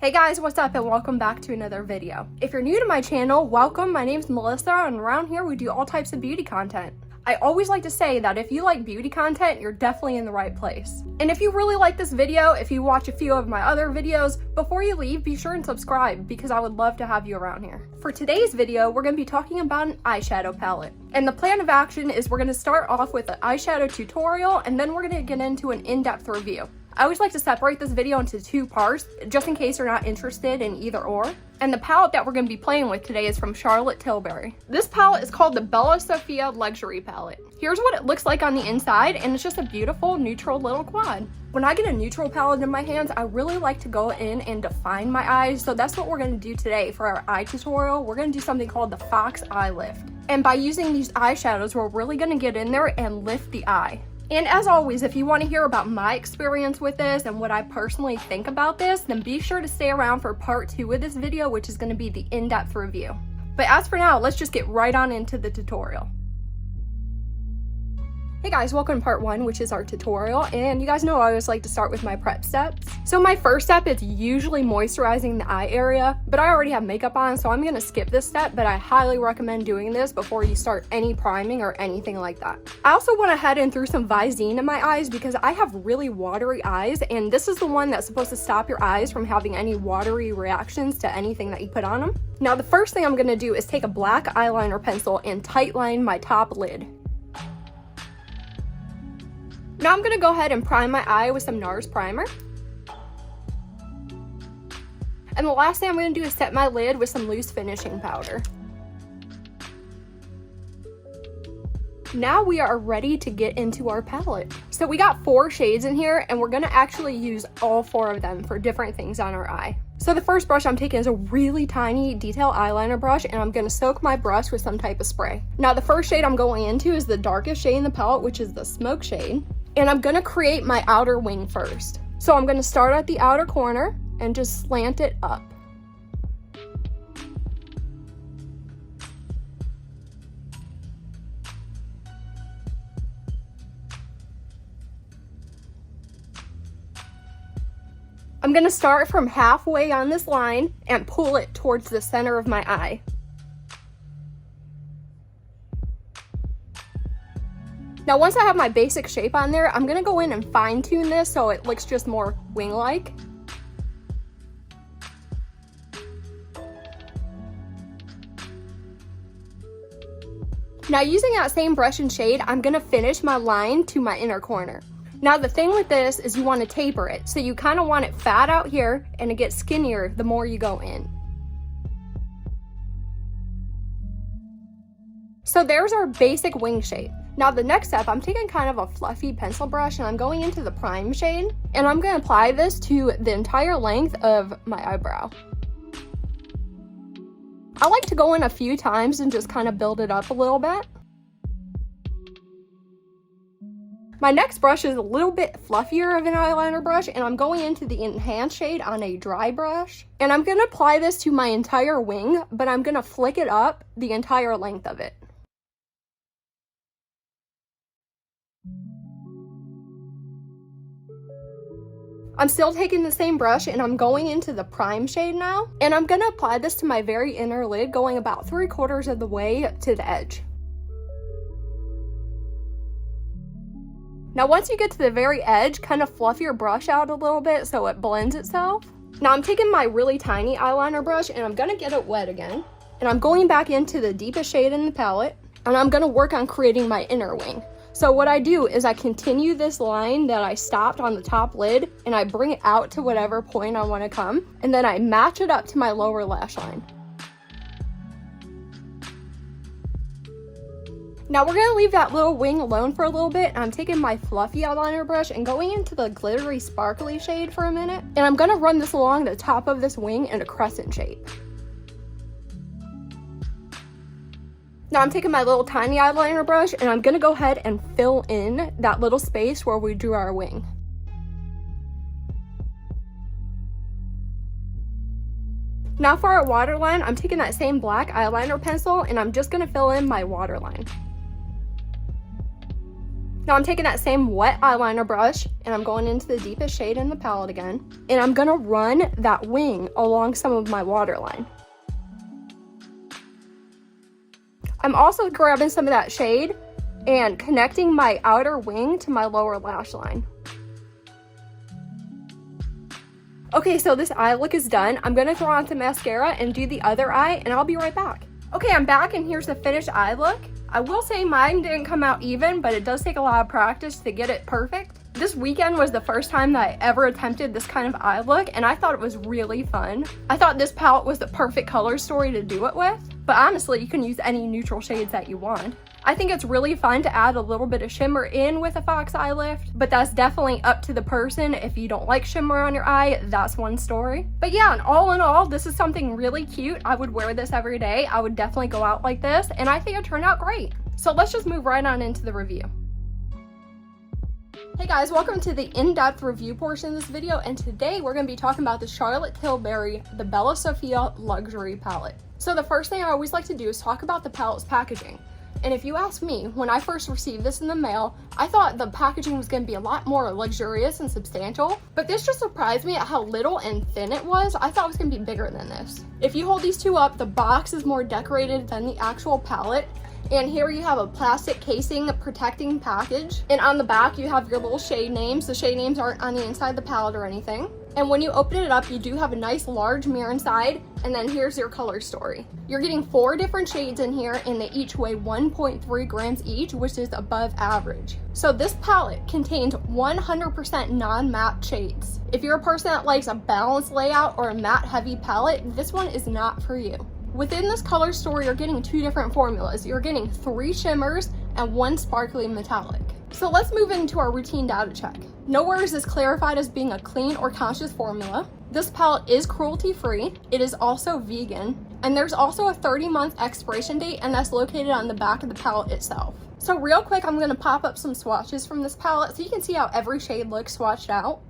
Hey guys, what's up and welcome back to another video. If you're new to my channel, welcome. My name's Melissa and around here we do all types of beauty content. I always like to say that if you like beauty content, you're definitely in the right place. And if you really like this video, if you watch a few of my other videos, before you leave, be sure and subscribe because I would love to have you around here. For today's video, we're going to be talking about an eyeshadow palette. And the plan of action is we're going to start off with an eyeshadow tutorial and then we're going to get into an in-depth review. I always like to separate this video into two parts, just in case you're not interested in either or. And the palette that we're going to be playing with today is from Tilbury. This palette is called the Bella Sofia Luxury Palette. Here's what it looks like on the inside, and it's just a beautiful neutral little quad. When I get a neutral palette in my hands, I really like to go in and define my eyes, so that's what we're going to do today for our eye tutorial. We're going to do something called the Fox Eye Lift. And by using these eyeshadows, we're really going to get in there and lift the eye. And as always, if you want to hear about my experience with this and what I personally think about this, then be sure to stay around for part 2 of this video, which is going to be the in-depth review. But as for now, let's just get right on into the tutorial. Hey guys, welcome to part 1, which is our tutorial, and you guys know I always like to start with my prep steps. So my first step is usually moisturizing the eye area, but I already have makeup on, so I'm gonna skip this step, but I highly recommend doing this before you start any priming or anything like that. I also went ahead and threw some Visine in my eyes because I have really watery eyes, and this is the one that's supposed to stop your eyes from having any watery reactions to anything that you put on them. Now the first thing I'm gonna do is take a black eyeliner pencil and tightline my top lid. Now I'm going to go ahead and prime my eye with some NARS primer. And the last thing I'm going to do is set my lid with some loose finishing powder. Now we are ready to get into our palette. So we got 4 shades in here and we're going to actually use all 4 of them for different things on our eye. So the first brush I'm taking is a really tiny detail eyeliner brush and I'm going to soak my brush with some type of spray. Now the first shade I'm going into is the darkest shade in the palette, which is the smoke shade. And I'm going to create my outer wing first. So I'm going to start at the outer corner and just slant it up. I'm going to start from halfway on this line and pull it towards the center of my eye. Now once I have my basic shape on there, I'm going to go in and fine tune this so it looks just more wing-like. Now using that same brush and shade, I'm going to finish my line to my inner corner. Now the thing with this is you want to taper it, so you kind of want it fat out here and it gets skinnier the more you go in. So there's our basic wing shape. Now the next step, I'm taking kind of a fluffy pencil brush and I'm going into the prime shade and I'm going to apply this to the entire length of my eyebrow. I like to go in a few times and just kind of build it up a little bit. My next brush is a little bit fluffier of an eyeliner brush and I'm going into the enhanced shade on a dry brush. And I'm going to apply this to my entire wing, but I'm going to flick it up the entire length of it. I'm still taking the same brush and I'm going into the prime shade now. And I'm going to apply this to my very inner lid, going about 3/4 of the way to the edge. Now once you get to the very edge, kind of fluff your brush out a little bit so it blends itself. Now I'm taking my really tiny eyeliner brush and I'm going to get it wet again. And I'm going back into the deepest shade in the palette and I'm going to work on creating my inner wing. So what I do is I continue this line that I stopped on the top lid and I bring it out to whatever point I want to come, and then I match it up to my lower lash line. Now we're going to leave that little wing alone for a little bit, and I'm taking my fluffy eyeliner brush and going into the glittery sparkly shade for a minute, and I'm going to run this along the top of this wing in a crescent shape. Now I'm taking my little tiny eyeliner brush and I'm going to go ahead and fill in that little space where we drew our wing. Now for our waterline, I'm taking that same black eyeliner pencil and I'm just going to fill in my waterline. Now I'm taking that same wet eyeliner brush and I'm going into the deepest shade in the palette again. And I'm gonna run that wing along some of my waterline. I'm also grabbing some of that shade and connecting my outer wing to my lower lash line. Okay, so this eye look is done. I'm gonna throw on some mascara and do the other eye, and I'll be right back. Okay, I'm back, and here's the finished eye look. I will say mine didn't come out even, but it does take a lot of practice to get it perfect. This weekend was the first time that I ever attempted this kind of eye look, and I thought it was really fun. I thought this palette was the perfect color story to do it with, but honestly, you can use any neutral shades that you want. I think it's really fun to add a little bit of shimmer in with a fox eye lift, but that's definitely up to the person. If you don't like shimmer on your eye, that's one story. But yeah, and all in all, this is something really cute. I would wear this every day. I would definitely go out like this, and I think it turned out great. So let's just move right on into the review. Hey guys, welcome to the in-depth review portion of this video, and today we're going to be talking about the Charlotte Tilbury, the Bella Sofia Luxury Palette. So the first thing I always like to do is talk about the palette's packaging. And if you ask me, when I first received this in the mail, I thought the packaging was going to be a lot more luxurious and substantial, but this just surprised me at how little and thin it was. I thought it was going to be bigger than this. If you hold these two up, the box is more decorated than the actual palette. And here you have a plastic casing protecting package. And on the back, you have your little shade names. The shade names aren't on the inside of the palette or anything. And when you open it up, you do have a nice large mirror inside. And then here's your color story. You're getting 4 different shades in here, and they each weigh 1.3 grams each, which is above average. So this palette contains 100% non-matte shades. If you're a person that likes a balanced layout or a matte heavy palette, this one is not for you. Within this color story, you're getting 2 different formulas. You're getting 3 shimmers and 1 sparkly metallic. So let's move into our routine data check. Nowhere is this clarified as being a clean or conscious formula. This palette is cruelty-free. It is also vegan. And there's also a 30-month expiration date, and that's located on the back of the palette itself. So real quick, I'm going to pop up some swatches from this palette so you can see how every shade looks swatched out.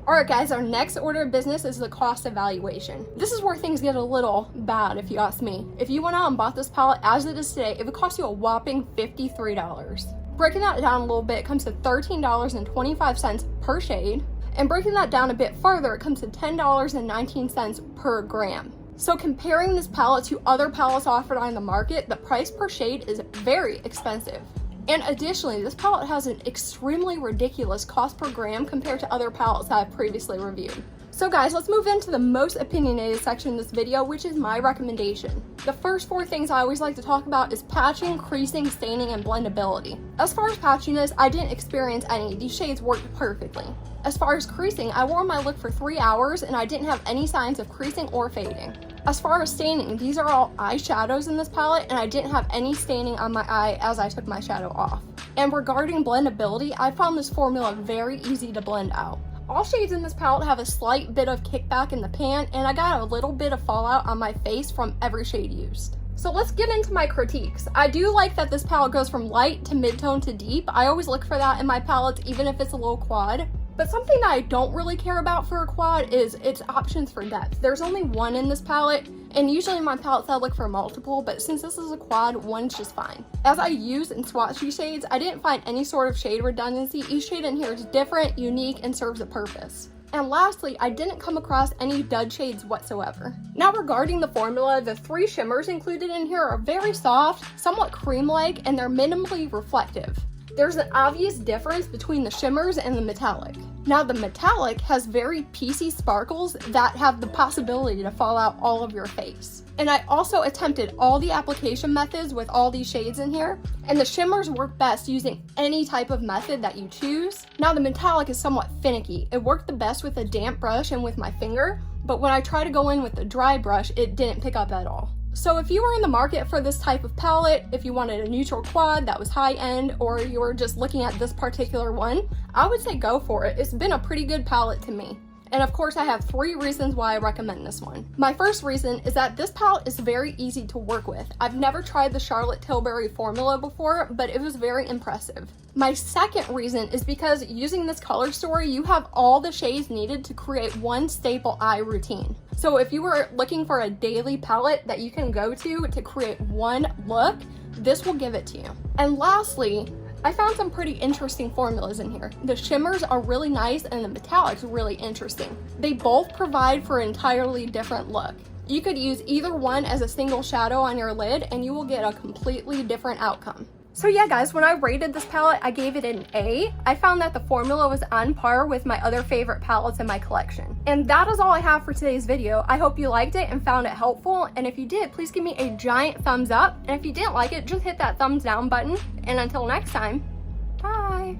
Alright guys, our next order of business is the cost evaluation. This is where things get a little bad if you ask me. If you went out and bought this palette as it is today, it would cost you a whopping $53. Breaking that down a little bit, it comes to $13.25 per shade. And breaking that down a bit further, it comes to $10.19 per gram. So comparing this palette to other palettes offered on the market, the price per shade is very expensive. And additionally, this palette has an extremely ridiculous cost per gram compared to other palettes that I've previously reviewed. So guys, let's move into the most opinionated section of this video, which is my recommendation. The first 4 things I always like to talk about is patching, creasing, staining, and blendability. As far as patchiness, I didn't experience any. These shades worked perfectly. As far as creasing, I wore my look for 3 hours and I didn't have any signs of creasing or fading. As far as staining, these are all eyeshadows in this palette and I didn't have any staining on my eye as I took my shadow off. And regarding blendability, I found this formula very easy to blend out. All shades in this palette have a slight bit of kickback in the pan, and I got a little bit of fallout on my face from every shade used. So let's get into my critiques. I do like that this palette goes from light to mid-tone to deep. I always look for that in my palettes, even if it's a low quad. But something that I don't really care about for a quad is its options for depth. There's only 1 in this palette, and usually in my palettes I look for multiple, but since this is a quad, 1's just fine. As I use and swatch these shades, I didn't find any sort of shade redundancy. Each shade in here is different, unique, and serves a purpose. And lastly, I didn't come across any dud shades whatsoever. Now regarding the formula, the 3 shimmers included in here are very soft, somewhat cream-like, and they're minimally reflective. There's an obvious difference between the shimmers and the metallic. Now the metallic has very piecey sparkles that have the possibility to fall out all of your face. And I also attempted all the application methods with all these shades in here, and the shimmers work best using any type of method that you choose. Now the metallic is somewhat finicky. It worked the best with a damp brush and with my finger, but when I try to go in with a dry brush, it didn't pick up at all. So if you were in the market for this type of palette, if you wanted a neutral quad that was high-end, or you were just looking at this particular one, I would say go for it. It's been a pretty good palette to me. And of course, I have 3 reasons why I recommend this one. My first reason is that this palette is very easy to work with. I've never tried the Charlotte Tilbury formula before, but it was very impressive. My second reason is because using this color story, you have all the shades needed to create one staple eye routine. So if you were looking for a daily palette that you can go to create one look, this will give it to you. And lastly, I found some pretty interesting formulas in here. The shimmers are really nice and the metallics really interesting. They both provide for an entirely different look. You could use either one as a single shadow on your lid and you will get a completely different outcome. So yeah guys, when I rated this palette, I gave it an A. I found that the formula was on par with my other favorite palettes in my collection. And that is all I have for today's video. I hope you liked it and found it helpful. And if you did, please give me a giant thumbs up. And if you didn't like it, just hit that thumbs down button. And until next time, bye.